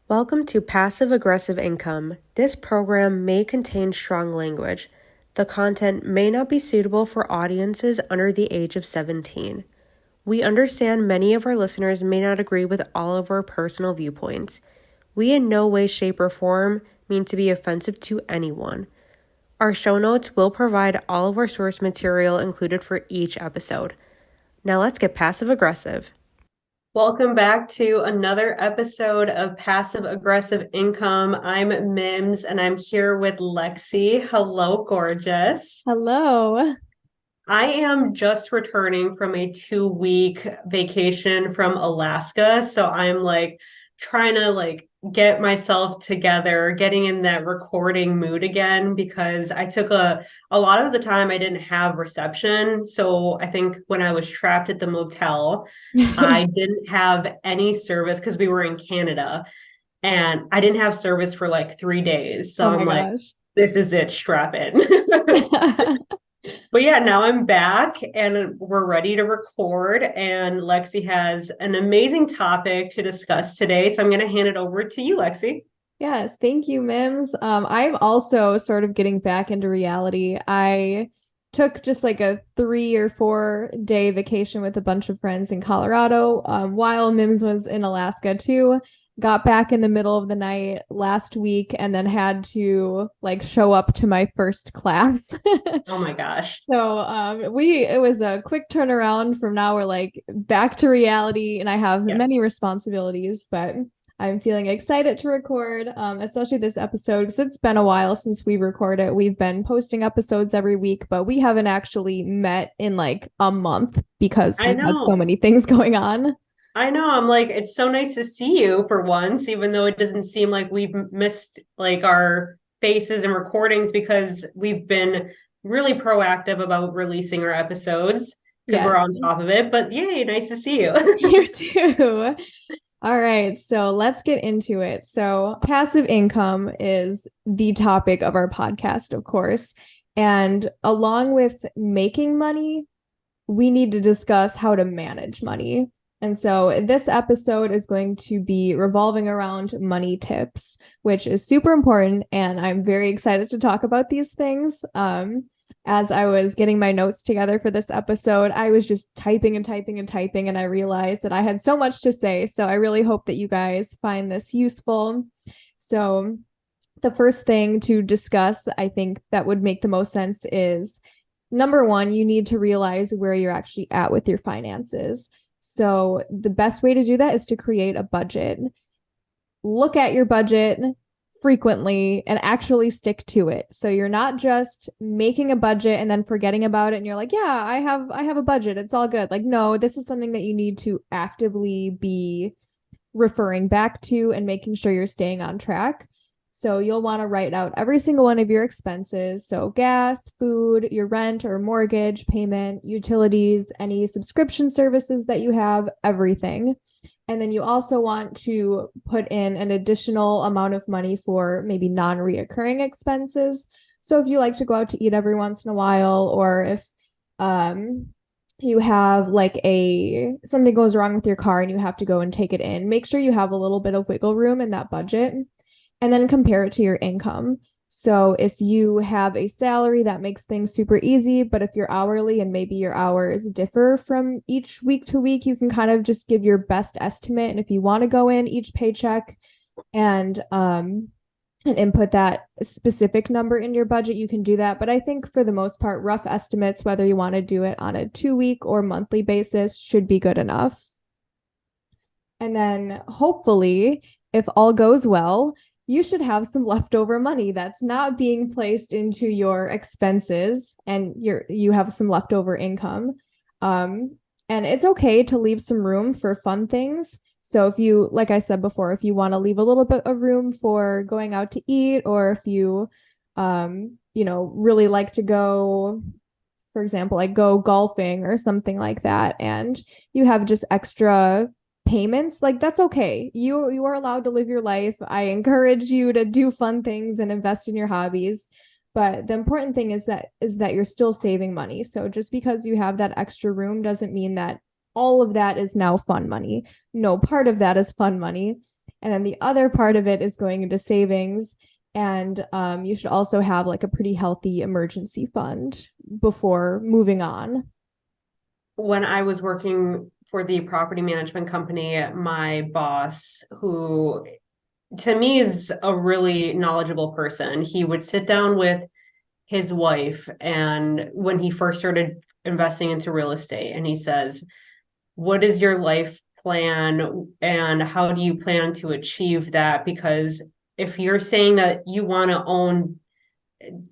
Welcome to Passive Aggressive Income. This program may contain strong language. The content may not be suitable for audiences under the age of 17. We understand many of our listeners may not agree with all of our personal viewpoints. We in no way, shape, or form mean to be offensive to anyone. Our show notes will provide all of our source material included for each episode. Now let's get passive aggressive. Welcome back to another episode of Passive Aggressive Income. I'm Mims and I'm here with Lexi. Hello, gorgeous. Hello. I am just returning from a 2-week vacation from Alaska. So I'm trying to get myself together, getting in that recording mood again because I took a lot of the time I didn't have reception. So I think when I was trapped at the motel, I didn't have any service because we were in Canada and I didn't have service for like 3 days. So Oh I'm my like, gosh. this is it, strap in. But yeah, now I'm back and we're ready to record. And Lexi has an amazing topic to discuss today. So I'm going to hand it over to you, Lexi. Yes, thank you, Mims. I'm also sort of getting back into reality. I took just like a 3 or 4 day vacation with a bunch of friends in Colorado, while Mims was in Alaska too. Got back in the middle of the night last week and then had to like show up to my first class. Oh my gosh. So it was a quick turnaround. From now we're like back to reality and I have Yeah, many responsibilities, but I'm feeling excited to record, especially this episode because it's been a while since we recorded. We've been posting episodes every week, but we haven't actually met in like a month because I we've had so know. many things going on. I know. I'm like, it's so nice to see you for once, even though it doesn't seem like we've missed like our faces and recordings because we've been really proactive about releasing our episodes because we're Yes, on top of it. But yay, nice to see you. you too. All right, so let's get into it. So, passive income is the topic of our podcast, of course. And along with making money, we need to discuss how to manage money. And so, this episode is going to be revolving around money tips, which is super important. And I'm very excited to talk about these things. As I was getting my notes together for this episode, I was just typing and typing and typing, and I realized that I had so much to say. So I really hope that you guys find this useful. So, the first thing to discuss, I think that would make the most sense is number one, you need to realize where you're actually at with your finances. So, the best way to do that is to create a budget. Look at your budget frequently and actually stick to it. So you're not just making a budget and then forgetting about it and you're like, yeah, I have a budget. It's all good. Like, no, this is something that you need to actively be referring back to and making sure you're staying on track. So you'll want to write out every single one of your expenses. So gas, food, your rent or mortgage payment, utilities, any subscription services that you have, everything. And then you also want to put in an additional amount of money for maybe non-reoccurring expenses. So if you like to go out to eat every once in a while, or if you have like a something goes wrong with your car and you have to go and take it in, make sure you have a little bit of wiggle room in that budget and then compare it to your income. So if you have a salary, that makes things super easy, but if you're hourly and maybe your hours differ from each week to week, you can kind of just give your best estimate. And if you want to go in each paycheck and input that specific number in your budget, you can do that. But I think for the most part, rough estimates, whether you want to do it on a 2 week or monthly basis, should be good enough. And then hopefully, if all goes well, you should have some leftover money that's not being placed into your expenses and you have some leftover income. And it's okay to leave some room for fun things. So if you, like I said before, if you want to leave a little bit of room for going out to eat, or if you, really like to go, for example, like go golfing or something like that, and you have just extra payments, like that's okay. You are allowed to live your life. I encourage you to do fun things and invest in your hobbies. But the important thing is that you're still saving money. So just because you have that extra room doesn't mean that all of that is now fun money. No, part of that is fun money. And then the other part of it is going into savings. And you should also have like a pretty healthy emergency fund before moving on. When I was working for the property management company, my boss, who to me is a really knowledgeable person, he would sit down with his wife, and when he first started investing into real estate, and he says, what is your life plan and how do you plan to achieve that? Because if you're saying that you want to own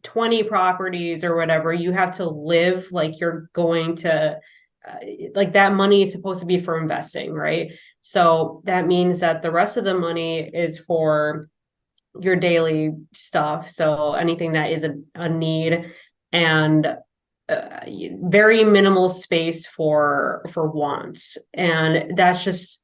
20 properties or whatever, you have to live like you're going to, like that money is supposed to be for investing, right? So that means that the rest of the money is for your daily stuff. So anything that is a need, and very minimal space for wants. And that's just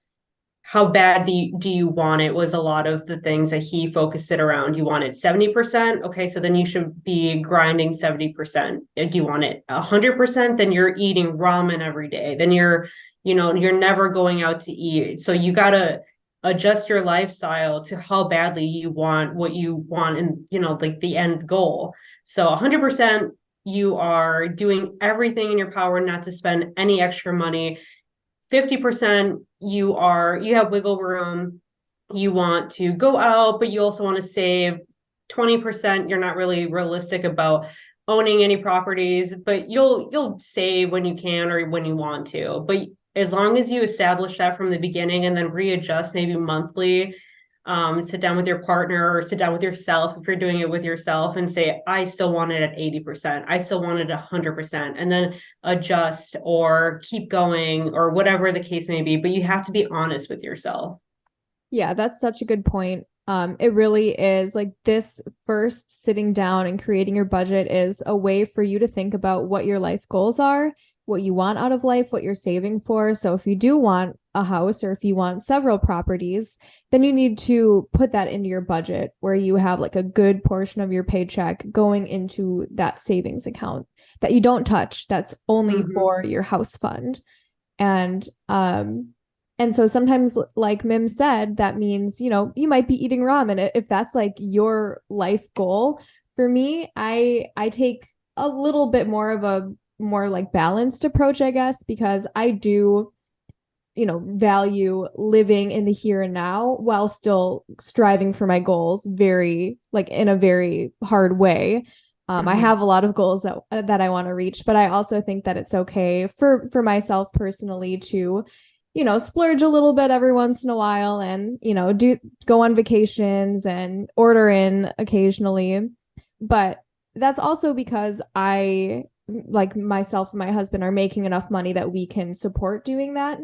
how bad do you want it, was a lot of the things that he focused it around. You want it 70%? Okay, so then you should be grinding 70%. Do you want it 100%? Then you're eating ramen every day. Then you're never going out to eat. So you got to adjust your lifestyle to how badly you want what you want, and like the end goal. So 100%, you are doing everything in your power not to spend any extra money. 50%, you have wiggle room. You want to go out, but you also want to save. 20%, you're not really realistic about owning any properties, but you'll save when you can or when you want to. But as long as you establish that from the beginning and then readjust maybe monthly, sit down with your partner or sit down with yourself if you're doing it with yourself and say, I still want it at 80%. I still want it 100%. And then adjust or keep going or whatever the case may be. But you have to be honest with yourself. Yeah, that's such a good point. It really is like this first sitting down and creating your budget is a way for you to think about what your life goals are, what you want out of life, what you're saving for. So if you do want a house or if you want several properties, then you need to put that into your budget where you have like a good portion of your paycheck going into that savings account that you don't touch. That's only for your house fund. And and so sometimes, like Mim said, that means, you might be eating ramen if that's like your life goal. For me, I take a little bit more of a more like balanced approach, I guess, because I do, value living in the here and now while still striving for my goals very like in a very hard way. I have a lot of goals that I want to reach, but I also think that it's okay for myself personally to splurge a little bit every once in a while and, do go on vacations and order in occasionally. But that's also because I, like myself and my husband, are making enough money that we can support doing that.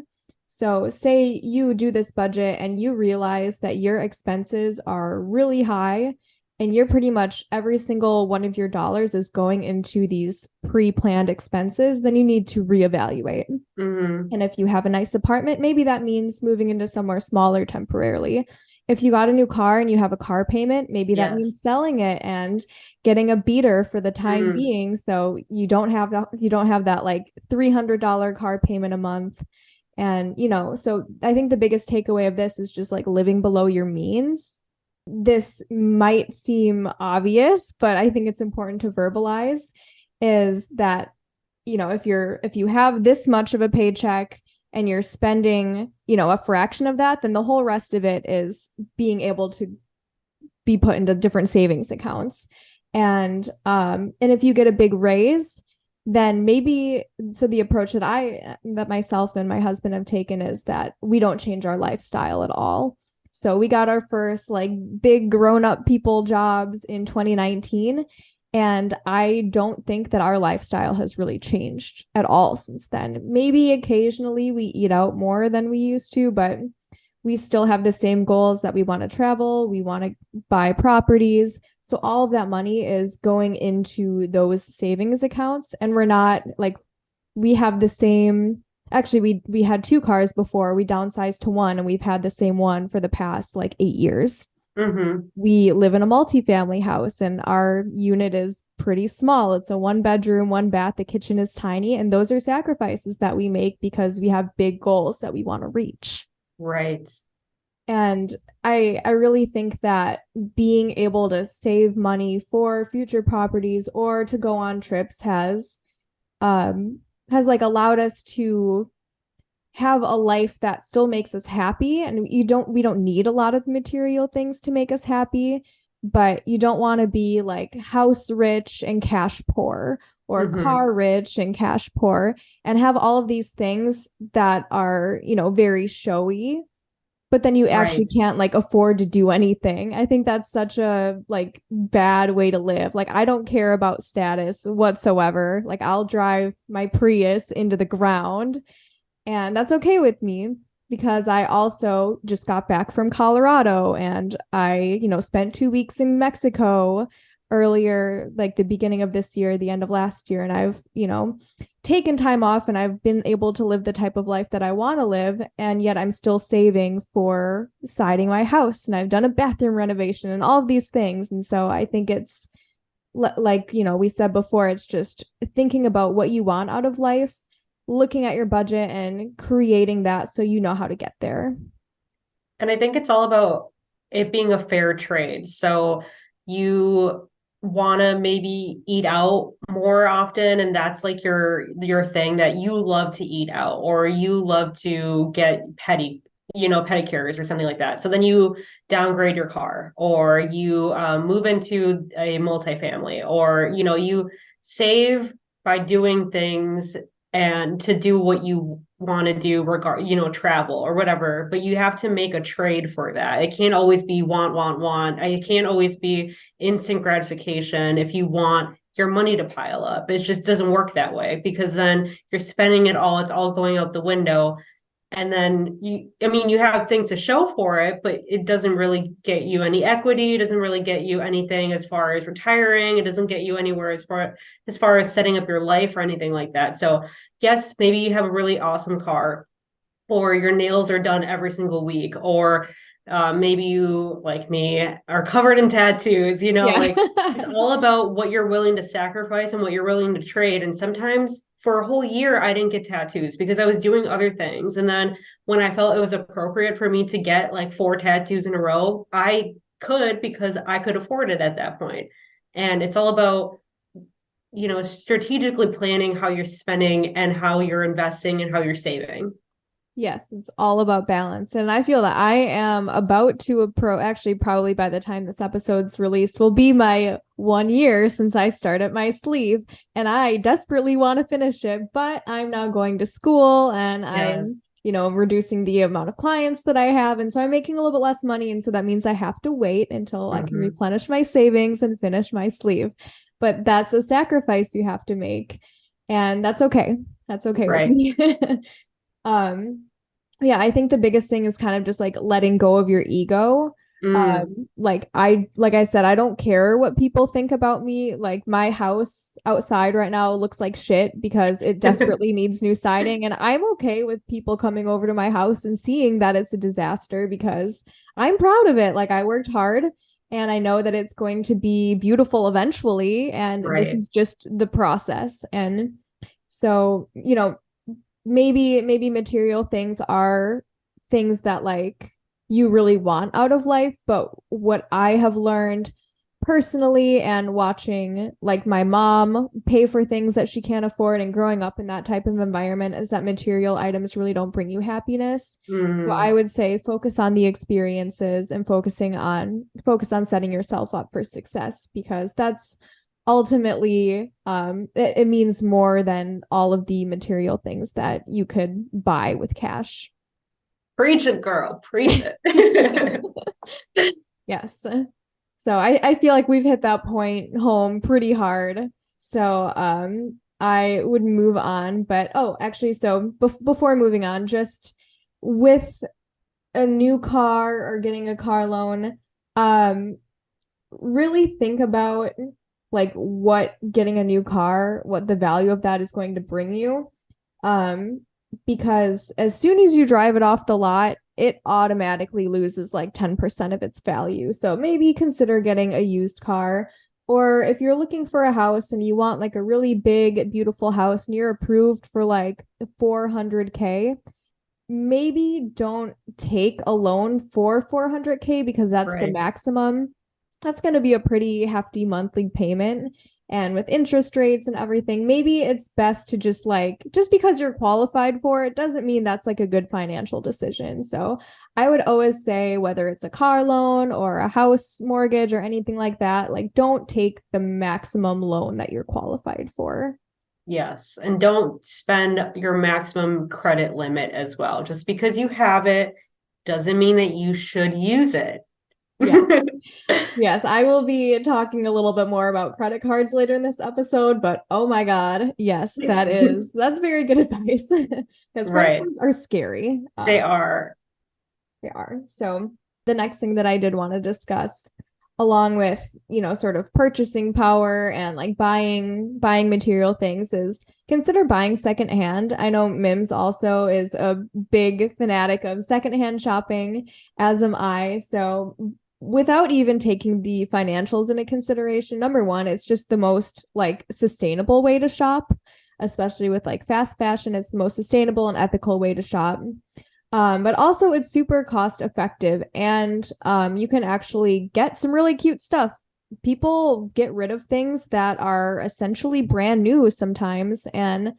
So say you do this budget and you realize that your expenses are really high and you're pretty much every single one of your dollars is going into these pre-planned expenses, then you need to reevaluate. And if you have a nice apartment, maybe that means moving into somewhere smaller temporarily. If you got a new car and you have a car payment, maybe that means selling it and getting a beater for the time being, so you don't have that like $300 car payment a month. And so I think the biggest takeaway of this is just like living below your means. This might seem obvious, but I think it's important to verbalize is that, if you have this much of a paycheck and you're spending, a fraction of that, then the whole rest of it is being able to be put into different savings accounts. And if you get a big raise, then maybe, so the approach that myself and my husband have taken is that we don't change our lifestyle at all. So we got our first like big grown-up people jobs in 2019. And I don't think that our lifestyle has really changed at all since then. Maybe occasionally we eat out more than we used to, but we still have the same goals that we want to travel, we want to buy properties. So all of that money is going into those savings accounts. And we're not like, we have the same. Actually, we had two cars before. We downsized to one, and we've had the same one for the past like 8 years. We live in a multifamily house, and our unit is pretty small. It's a 1 bedroom, 1 bath. The kitchen is tiny, and those are sacrifices that we make because we have big goals that we want to reach. Right. And I really think that being able to save money for future properties or to go on trips um has like allowed us to have a life that still makes us happy. And we don't need a lot of material things to make us happy, but you don't want to be like house rich and cash poor, or Mm-hmm. car rich and cash poor, and have all of these things that are, very showy, but then you actually Right. can't like afford to do anything. I think that's such a like bad way to live. Like I don't care about status whatsoever. Like I'll drive my Prius into the ground, and that's okay with me because I also just got back from Colorado, and I, spent 2 weeks in Mexico earlier, like the beginning of this year, the end of last year. And I've, taken time off, and I've been able to live the type of life that I want to live. And yet I'm still saving for siding my house, and I've done a bathroom renovation and all of these things. And so I think it's like, we said before, it's just thinking about what you want out of life, looking at your budget and creating that so you know how to get there. And I think it's all about it being a fair trade. So you want to maybe eat out more often, and that's like your thing, that you love to eat out, or you love to get pedicures or something like that. So then you downgrade your car, or you move into a multifamily, or you save by doing things and to do what you want to do, travel or whatever, but you have to make a trade for that. It can't always be want. It can't always be instant gratification if you want your money to pile up. It just doesn't work that way, because then you're spending it all. It's all going out the window. And then you have things to show for it, but it doesn't really get you any equity. It doesn't really get you anything as far as retiring. It doesn't get you anywhere as far as setting up your life or anything like that. So yes, maybe you have a really awesome car, or your nails are done every single week, or maybe you, like me, are covered in tattoos. Yeah. Like, it's all about what you're willing to sacrifice and what you're willing to trade. And sometimes for a whole year, I didn't get tattoos because I was doing other things. And then when I felt it was appropriate for me to get like 4 tattoos in a row, I could, because I could afford it at that point. And it's all about strategically planning how you're spending and how you're investing and how you're saving. Yes, it's all about balance. And I feel that I am about to actually, probably by the time this episode's released, will be my 1 year since I started my sleeve. And I desperately want to finish it, but I'm now going to school, and I'm, Yes. reducing the amount of clients that I have. And so I'm making a little bit less money. And so that means I have to wait until I can Mm-hmm. replenish my savings and finish my sleeve. But that's a sacrifice you have to make. And that's okay. That's okay with Right. me. um, yeah, I think the biggest thing is kind of just like letting go of your ego. Mm. Like I said, I don't care what people think about me. Like my house outside right now looks like shit because it desperately needs new siding, and I'm okay with people coming over to my house and seeing that it's a disaster because I'm proud of it. Like I worked hard, and I know that it's going to be beautiful eventually, and this Right. is just the process. And so, maybe material things are things that like you really want out of life, but what I have learned personally and watching like my mom pay for things that she can't afford and growing up in that type of environment is that material items really don't bring you happiness. So I Mm. would say focus on the experiences and focus on setting yourself up for success, because that's ultimately it means more than all of the material things that you could buy with cash. Preach it, girl. Preach it. Yes. So I feel like we've hit that point home pretty hard. So I would move on. But oh, actually, so before moving on, just with a new car or getting a car loan, um, really think about like what getting a new car, what the value of that is going to bring you. Um, because as soon as you drive it off the lot, it automatically loses like 10% of its value. So maybe consider getting a used car. Or if you're looking for a house and you want like a really big, beautiful house and you're approved for like 400K, maybe don't take a loan for 400K because that's the Right. maximum. That's going to be a pretty hefty monthly payment. And with interest rates and everything, maybe it's best to just because you're qualified for it doesn't mean that's like a good financial decision. So I would always say, whether it's a car loan or a house mortgage or anything like that, like don't take the maximum loan that you're qualified for. Yes. And don't spend your maximum credit limit as well. Just because you have it doesn't mean that you should use it. Yes. Yes, I will be talking a little bit more about credit cards later in this episode, but oh my God, yes, that's very good advice because credit Right. cards are scary. They are. They are. So the next thing that I did want to discuss, along with, sort of purchasing power and like buying material things, is consider buying secondhand. I know Mims also is a big fanatic of secondhand shopping, as am I. So without even taking the financials into consideration, number one, it's just the most like sustainable way to shop, especially with like fast fashion. It's the most sustainable and ethical way to shop. But also it's super cost effective, and you can actually get some really cute stuff. People get rid of things that are essentially brand new sometimes. And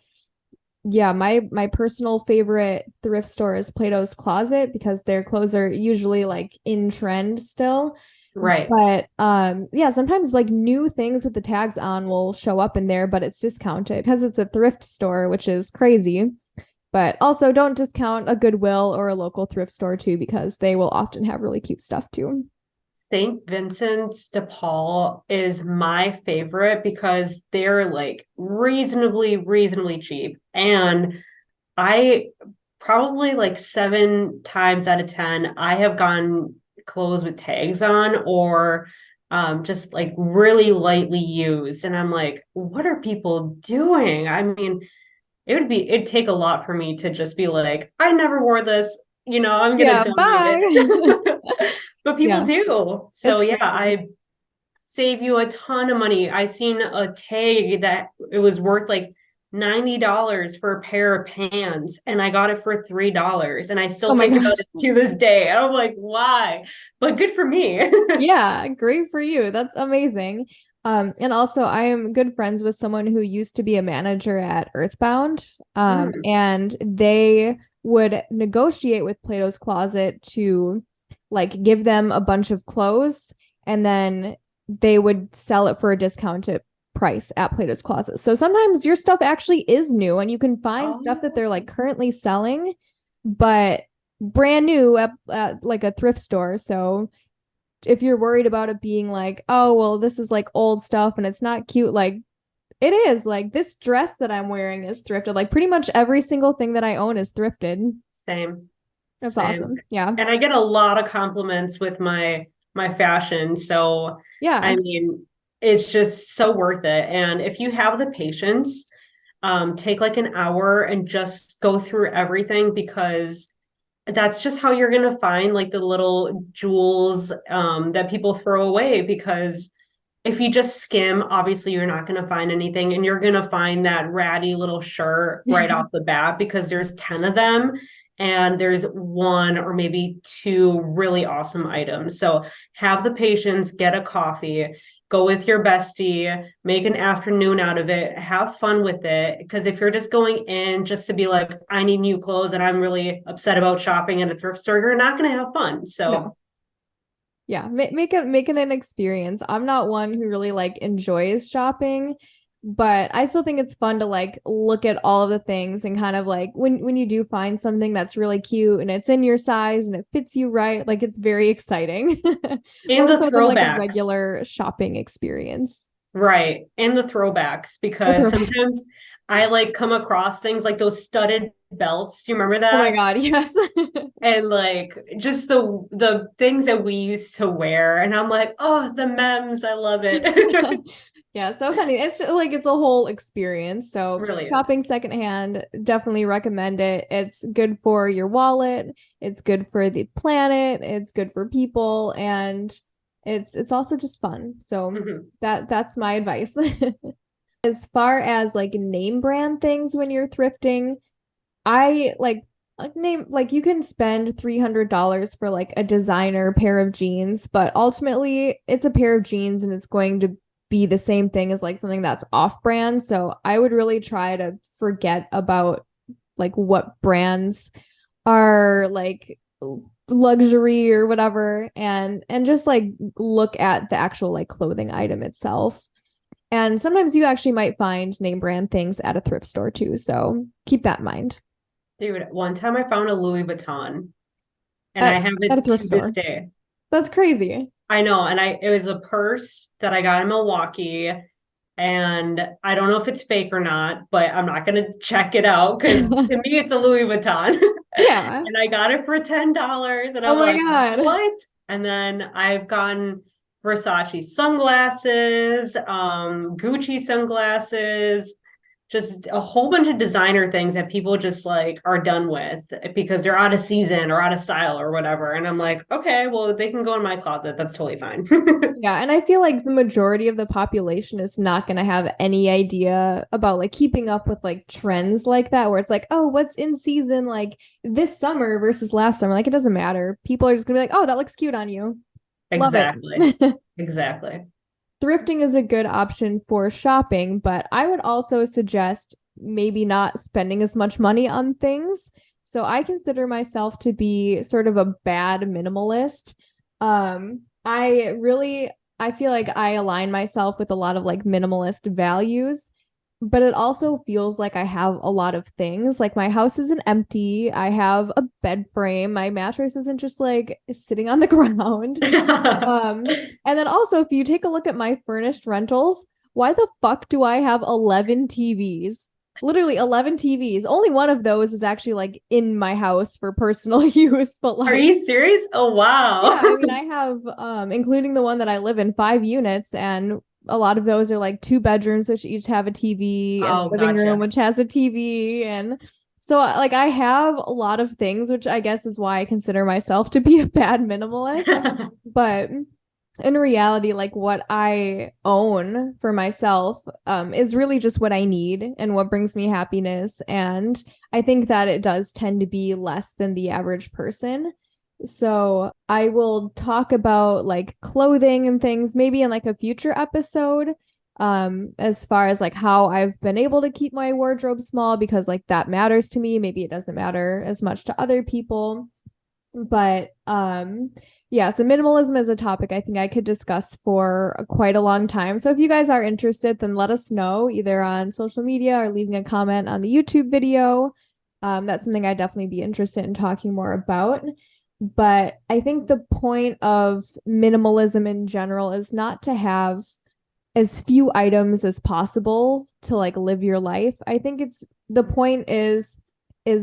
yeah, my personal favorite thrift store is Plato's Closet because their clothes are usually like in trend still. Right. But yeah, sometimes like new things with the tags on will show up in there, but it's discounted because it's a thrift store, which is crazy. But also don't discount a Goodwill or a local thrift store too, because they will often have really cute stuff too. St. Vincent's de Paul is my favorite because they're like reasonably cheap. And I probably like 7 times out of 10, I have gotten clothes with tags on or just like really lightly used. And I'm like, what are people doing? I mean, it'd take a lot for me to just be like, I never wore this, I'm gonna Yeah, donate bye. it. But people Yeah, do. So it's yeah, crazy. I save you a ton of money. I seen a tag that it was worth like $90 for a pair of pants, and I got it for $3. And I Oh still my think gosh. about it to this day. I'm like, why? But good for me. Yeah, great for you. That's amazing. And also I am good friends with someone who used to be a manager at Earthbound. Mm. And they would negotiate with Plato's Closet to like give them a bunch of clothes, and then they would sell it for a discounted price at Plato's Closet. So sometimes your stuff actually is new and you can find stuff that they're like Oh. currently selling, but brand new at like a thrift store. So if you're worried about it being like, oh, well, this is like old stuff and it's not cute, like it is. Like this dress that I'm wearing is thrifted. Like pretty much every single thing that I own is thrifted. Same. That's Same. awesome. Yeah. And I get a lot of compliments with my fashion. So Yeah. I mean, it's just so worth it. And if you have the patience, take like an hour and just go through everything because that's just how you're gonna find like the little jewels that people throw away because if you just skim, obviously you're not going to find anything and you're going to find that ratty little shirt right off the bat because there's 10 of them and there's one or maybe two really awesome items. So have the patience, get a coffee, go with your bestie, make an afternoon out of it, have fun with it. Because if you're just going in just to be like, I need new clothes and I'm really upset about shopping at a thrift store, you're not going to have fun. So No. Yeah, make it an experience. I'm not one who really like enjoys shopping, but I still think it's fun to like look at all of the things and kind of like when you do find something that's really cute and it's in your size and it fits you right, like it's very exciting. in More the so than like a throwbacks, regular shopping experience. right. And the throwbacks, The because throwbacks. sometimes I like come across things like those studded belts. Do you remember Oh my that? God, yes. And like just the things that we used to wear. And I'm like, oh, the memes, I love it. Yeah, so funny. It's just, like it's a whole experience. So Really is. shopping secondhand, definitely recommend it. It's good for your wallet, it's good for the planet, it's good for people, and it's also just fun. So Mhm. that's my advice. As far as like name brand things when you're thrifting, I like name like you can spend $300 for like a designer pair of jeans, but ultimately it's a pair of jeans and it's going to be the same thing as like something that's off brand. So I would really try to forget about like what brands are like luxury or whatever, and just like look at the actual like clothing item itself. And sometimes you actually might find name brand things at a thrift store too. So keep that in mind. Dude, one time I found a Louis Vuitton and I At, have at a it thrift to this store. day. That's crazy. I know, and it was a purse that I got in Milwaukee, and I don't know if it's fake or not, but I'm not gonna check it out because to me it's a Louis Vuitton. Yeah. And I got it for $10, and Oh I'm my like, God. what? And then I've gotten Versace sunglasses, Gucci sunglasses, just a whole bunch of designer things that people just like are done with because they're out of season or out of style or whatever. And I'm like, okay, well, they can go in my closet. That's totally fine. Yeah, and I feel like the majority of the population is not going to have any idea about like keeping up with like trends like that, where it's like, oh, what's in season like this summer versus last summer? Like it doesn't matter. People are just going to be like, oh, that looks cute on you. Love it. Exactly. Exactly. Thrifting is a good option for shopping, but I would also suggest maybe not spending as much money on things. So I consider myself to be sort of a bad minimalist. I feel like I align myself with a lot of like minimalist values, but it also feels like I have a lot of things. Like my house isn't empty. I have a bed frame. My mattress isn't just like sitting on the ground. And then also, if you take a look at my furnished rentals, why the fuck do I have 11 TVs? Literally 11 TVs. Only one of those is actually like in my house for personal use, but Are like, you serious? Oh, yeah, wow. I mean, I have, including the one that I live in, 5 units, and a lot of those are like two bedrooms, which each have a TV, and a Oh, living room, gotcha. which has a TV. And so, like, I have a lot of things, which I guess is why I consider myself to be a bad minimalist. But in reality, like what I own for myself is really just what I need and what brings me happiness. And I think that it does tend to be less than the average person. So I will talk about like clothing and things maybe in like a future episode, as far as like how I've been able to keep my wardrobe small because like that matters to me. Maybe it doesn't matter as much to other people. But yeah, so minimalism is a topic I think I could discuss for quite a long time. So if you guys are interested, then let us know either on social media or leaving a comment on the YouTube video. That's something I'd definitely be interested in talking more about. But I think the point of minimalism in general is not to have as few items as possible to like live your life. I think it's the point is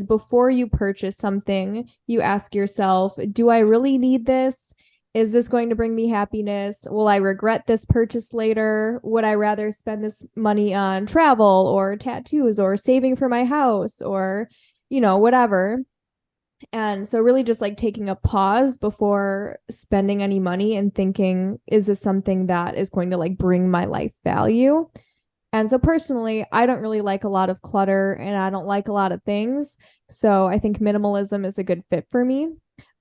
before you purchase something, you ask yourself, do I really need this? Is this going to bring me happiness? Will I regret this purchase later? Would I rather spend this money on travel or tattoos or saving for my house or, whatever? And so, really, just like taking a pause before spending any money and thinking, is this something that is going to like bring my life value? And so, personally, I don't really like a lot of clutter and I don't like a lot of things. So, I think minimalism is a good fit for me.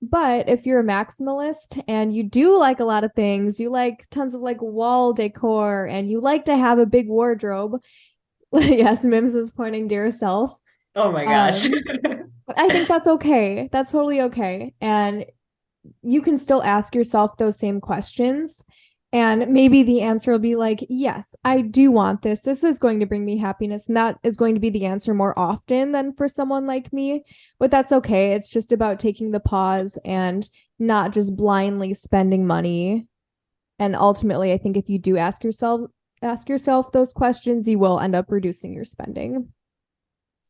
But if you're a maximalist and you do like a lot of things, you like tons of like wall decor and you like to have a big wardrobe, yes, Mims is pointing to herself. Oh my gosh. Um, I think that's okay. That's totally okay. And you can still ask yourself those same questions. And maybe the answer will be like, yes, I do want this. This is going to bring me happiness. And that is going to be the answer more often than for someone like me. But that's okay. It's just about taking the pause and not just blindly spending money. And ultimately, I think if you do ask yourself those questions, you will end up reducing your spending.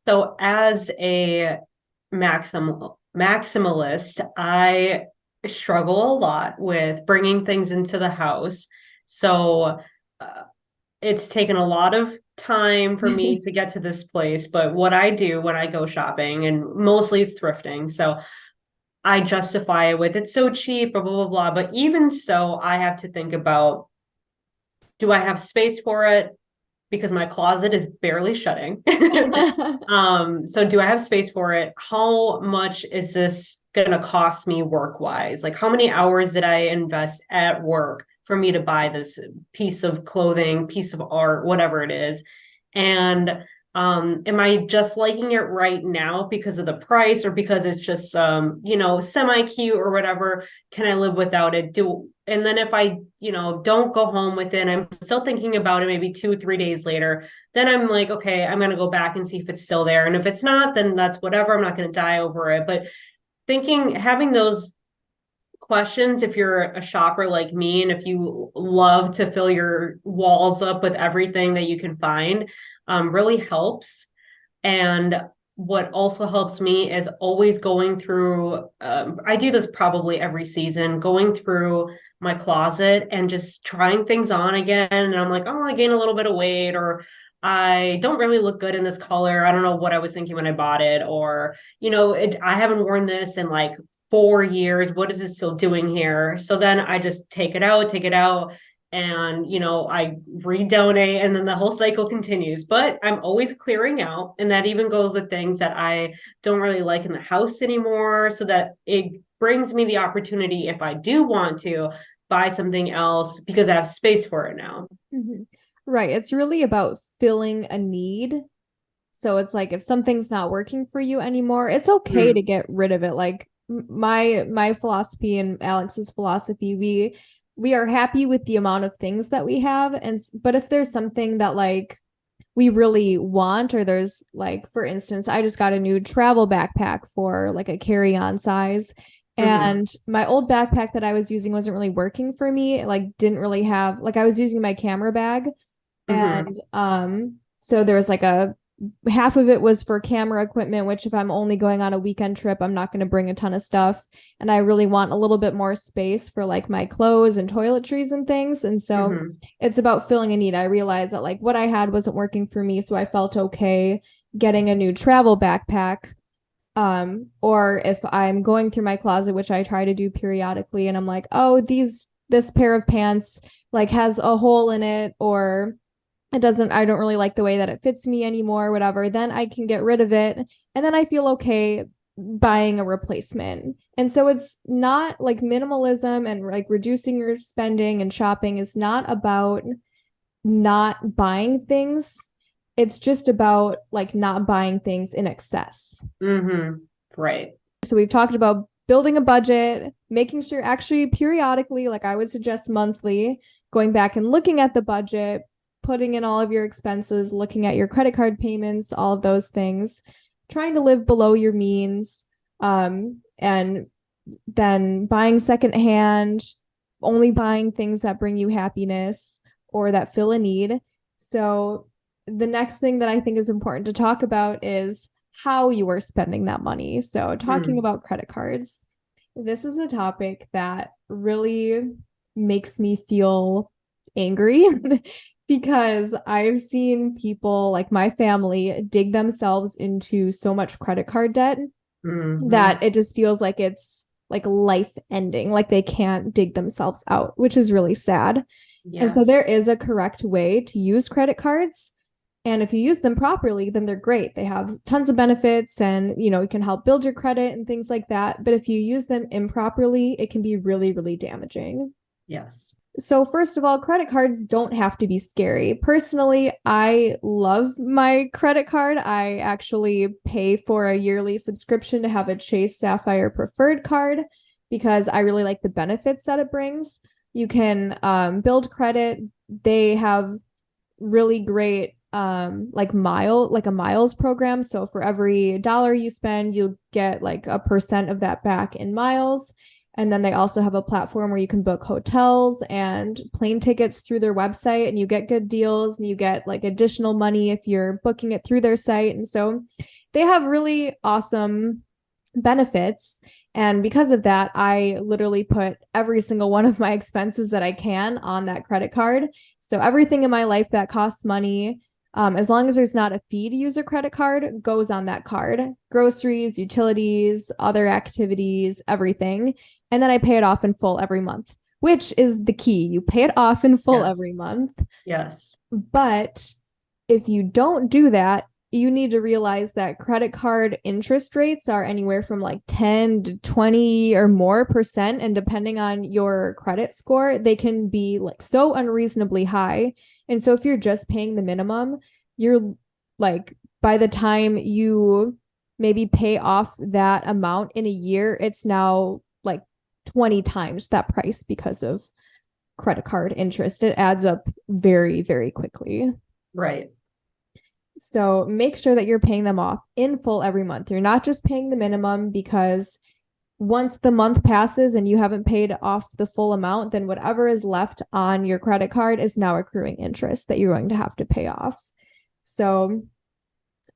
So as a maximalist, I struggle a lot with bringing things into the house. So uh, it's taken a lot of time for me to get to this place. But what I do when I go shopping, and mostly it's thrifting, so I justify it with it's so cheap, blah, blah, blah, blah. But even so, I have to think about, do I have space for it? because my closet is barely shutting. So do I have space for it? How much is this going to cost me work wise? Like, how many hours did I invest at work for me to buy this piece of clothing, piece of art, whatever it is? And am I just liking it right now because of the price or because it's just semi cute or whatever? Can I live without it? And then if I, don't go home with it, I'm still thinking about it maybe 2, 3 days later, then I'm like, okay, I'm gonna go back and see if it's still there. And if it's not, then that's whatever. I'm not gonna die over it. But having those questions, if you're a shopper like me and if you love to fill your walls up with everything that you can find, really helps. And what also helps me is always going through, I do this probably every season, going through my closet and just trying things on again. And I'm like, oh, I gained a little bit of weight, or I don't really look good in this color. I don't know what I was thinking when I bought it, or, I haven't worn this in like 4 years. What is it still doing here? So then I just take it out, and I redonate, and then the whole cycle continues. But I'm always clearing out, and that even goes with things that I don't really like in the house anymore, so that it brings me the opportunity, if I do want to buy something else, because I have space for it now. Mm-hmm. Right. It's really about filling a need. So it's like if something's not working for you anymore, it's okay to get rid of it. Like my philosophy and Alex's philosophy, we are happy with the amount of things that we have, and but if there's something that like we really want, or there's like, for instance, I just got a new travel backpack for like a carry-on size, and my old backpack that I was using wasn't really working for me. It, like, didn't really have, like, I was using my camera bag, and so there was like a half of it was for camera equipment, which if I'm only going on a weekend trip, I'm not going to bring a ton of stuff. And I really want a little bit more space for like my clothes and toiletries and things. And so it's about filling a need. I realized that like what I had wasn't working for me. So I felt okay getting a new travel backpack. Or if I'm going through my closet, which I try to do periodically, and I'm like, oh, this pair of pants like has a hole in it, or I don't really like the way that it fits me anymore, whatever, then I can get rid of it. And then I feel okay buying a replacement. And so it's not like minimalism and like reducing your spending and shopping is not about not buying things. It's just about like not buying things in excess. Right. So we've talked about building a budget, making sure actually periodically, like I would suggest monthly, going back and looking at the budget, putting in all of your expenses, looking at your credit card payments, all of those things, trying to live below your means, and then buying secondhand, only buying things that bring you happiness or that fill a need. So the next thing that I think is important to talk about is how you are spending that money. So talking about credit cards, this is a topic that really makes me feel angry because I've seen people like my family dig themselves into so much credit card debt that it just feels like it's like life ending, like they can't dig themselves out, which is really sad. Yes. And so there is a correct way to use credit cards. And if you use them properly, then they're great. They have tons of benefits and, it can help build your credit and things like that. But if you use them improperly, it can be really, really damaging. Yes. So first of all, credit cards don't have to be scary. Personally, I love my credit card. I actually pay for a yearly subscription to have a Chase Sapphire Preferred card because I really like the benefits that it brings. You can build credit. They have really great like a miles program. So for every dollar you spend, you'll get like a percent of that back in miles. And then they also have a platform where you can book hotels and plane tickets through their website, and you get good deals and you get like additional money if you're booking it through their site. And so they have really awesome benefits. And because of that, I literally put every single one of my expenses that I can on that credit card. So everything in my life that costs money, as long as there's not a fee to use a credit card, goes on that card. Groceries, utilities, other activities, everything. And then I pay it off in full every month, which is the key. You pay it off in full every month. Yes. But if you don't do that, you need to realize that credit card interest rates are anywhere from like 10 to 20 or more percent. And depending on your credit score, they can be like so unreasonably high. And so if you're just paying the minimum, you're like, by the time you maybe pay off that amount in a year, it's now like 20 times that price because of credit card interest. It adds up very, very quickly. Right. So make sure that you're paying them off in full every month. You're not just paying the minimum, because once the month passes and you haven't paid off the full amount, then whatever is left on your credit card is now accruing interest that you're going to have to pay off. So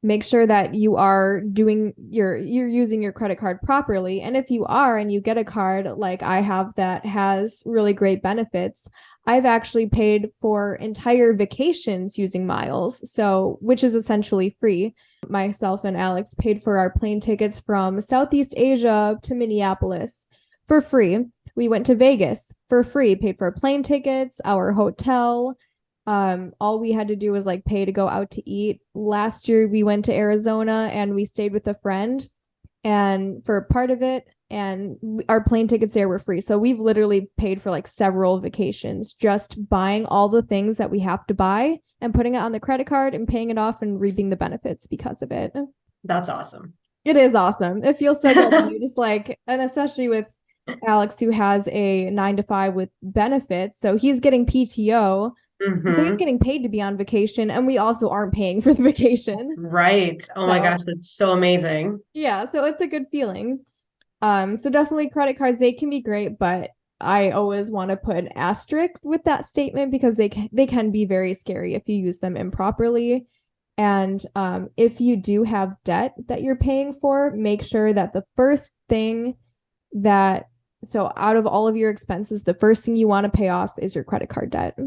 make sure that you are doing you're using your credit card properly. And if you are, and you get a card like I have that has really great benefits, I've actually paid for entire vacations using miles, so which is essentially free. Myself and Alex paid for our plane tickets from Southeast Asia to Minneapolis for free. We went to Vegas for free, paid for plane tickets, our hotel. All we had to do was like pay to go out to eat. Last year we went to Arizona and we stayed with a friend and for part of it, and our plane tickets there were free. So we've literally paid for like several vacations just buying all the things that we have to buy and putting it on the credit card and paying it off and reaping the benefits because of it. That's awesome. It is awesome. It feels so good. You just like, and especially with Alex, who has a 9 to 5 with benefits, so he's getting PTO. Mm-hmm. So he's getting paid to be on vacation, and we also aren't paying for the vacation. Right. Oh my gosh, that's so amazing. Yeah, so it's a good feeling. So definitely credit cards, they can be great, but I always want to put an asterisk with that statement because they can be very scary if you use them improperly. And if you do have debt that you're paying for, make sure that the first thing so out of all of your expenses, the first thing you want to pay off is your credit card debt.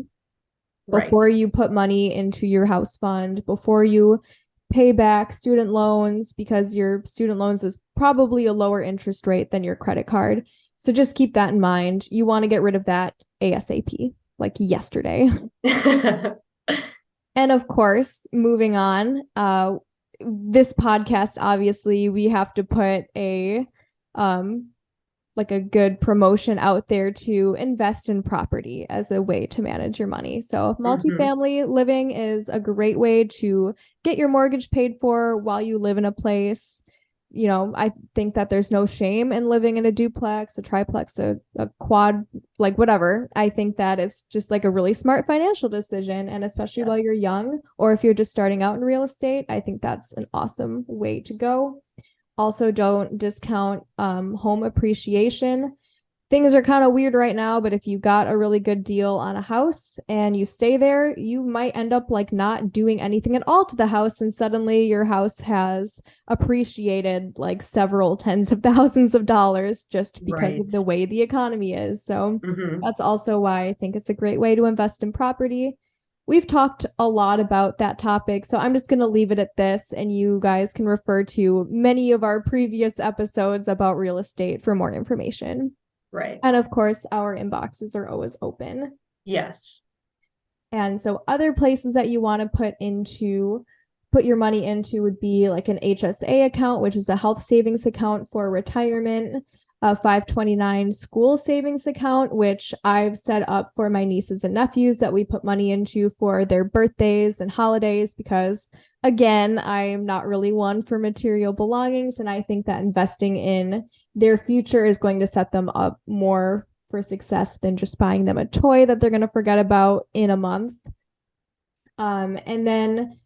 Before you put money into your house fund, before you pay back student loans, because your student loans is probably a lower interest rate than your credit card. So just keep that in mind. You want to get rid of that ASAP, like yesterday. And of course, moving on, this podcast, obviously, we have to put a like a good promotion out there to invest in property as a way to manage your money. So multifamily living is a great way to get your mortgage paid for while you live in a place. You know, I think that there's no shame in living in a duplex, a triplex, a quad, like whatever. I think that it's just like a really smart financial decision. And especially while you're young, or if you're just starting out in real estate, I think that's an awesome way to go. Also, don't discount home appreciation. Things are kind of weird right now, but if you got a really good deal on a house and you stay there, you might end up like not doing anything at all to the house, and suddenly your house has appreciated like several tens of thousands of dollars just because of the way the economy is. So that's also why I think it's a great way to invest in property. We've talked a lot about that topic, so I'm just going to leave it at this, and you guys can refer to many of our previous episodes about real estate for more information. Right. And of course, our inboxes are always open. Yes. And so other places that you want to put your money into would be like an HSA account, which is a health savings account for retirement. A 529 school savings account, which I've set up for my nieces and nephews that we put money into for their birthdays and holidays, because again, I'm not really one for material belongings, and I think that investing in their future is going to set them up more for success than just buying them a toy that they're going to forget about in a month. And then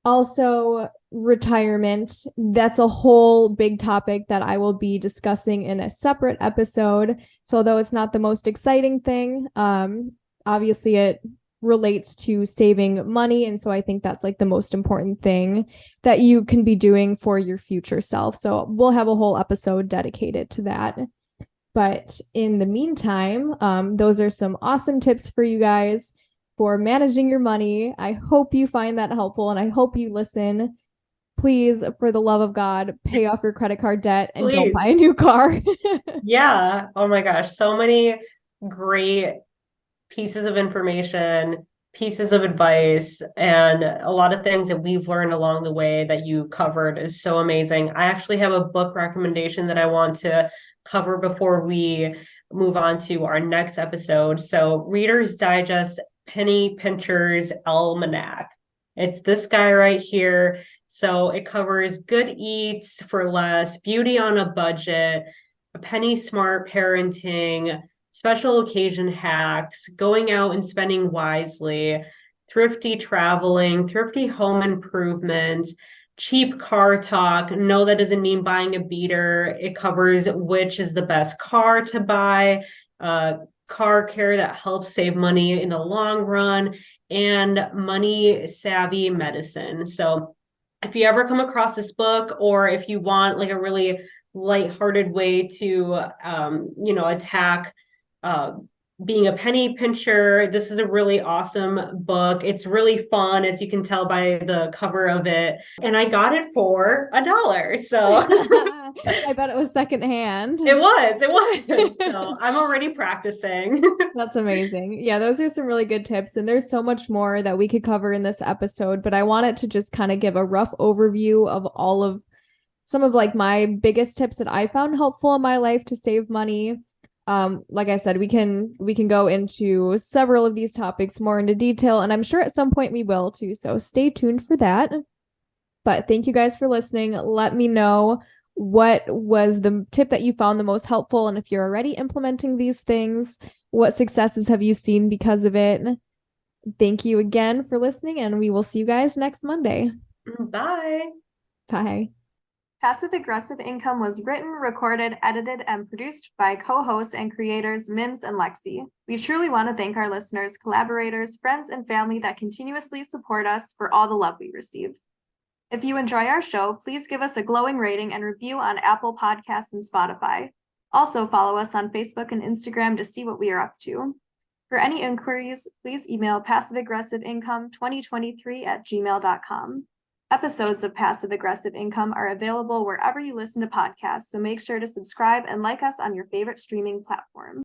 also retirement. That's a whole big topic that I will be discussing in a separate episode. So although it's not the most exciting thing, obviously it relates to saving money. And so I think that's like the most important thing that you can be doing for your future self. So we'll have a whole episode dedicated to that. But in the meantime, those are some awesome tips for you guys for managing your money. I hope you find that helpful, and I hope you listen. Please, for the love of God, pay off your credit card debt and don't buy a new car. Yeah. Oh my gosh. So many great pieces of information, pieces of advice and a lot of things that we've learned along the way that you covered is so amazing. I actually have a book recommendation that I want to cover before we move on to our next episode. So, Reader's Digest Penny Pincher's Almanac. It's this guy right here. So, it covers good eats for less, beauty on a budget, a penny smart parenting, special occasion hacks, going out and spending wisely, thrifty traveling, thrifty home improvement, cheap car talk. No, that doesn't mean buying a beater. It covers which is the best car to buy, car care that helps save money in the long run, and money savvy medicine. So if you ever come across this book, or if you want like a really lighthearted way to attack uh, being a penny pincher, this is a really awesome book. It's really fun, as you can tell by the cover of it. And I got it for $1. So I bet it was secondhand. it was. So I'm already practicing. That's amazing. Yeah, those are some really good tips. And there's so much more that we could cover in this episode, but I wanted to just kind of give a rough overview of all of some of like my biggest tips that I found helpful in my life to save money. Like I said, we can go into several of these topics more into detail, and I'm sure at some point we will too. So stay tuned for that. But thank you guys for listening. Let me know what was the tip that you found the most helpful, and if you're already implementing these things, what successes have you seen because of it? Thank you again for listening, and we will see you guys next Monday. Bye. Bye. Passive Aggressive Income was written, recorded, edited, and produced by co-hosts and creators Mims and Lexi. We truly want to thank our listeners, collaborators, friends, and family that continuously support us for all the love we receive. If you enjoy our show, please give us a glowing rating and review on Apple Podcasts and Spotify. Also, follow us on Facebook and Instagram to see what we are up to. For any inquiries, please email passiveaggressiveincome2023@gmail.com. Episodes of Passive Aggressive Income are available wherever you listen to podcasts, so make sure to subscribe and like us on your favorite streaming platform.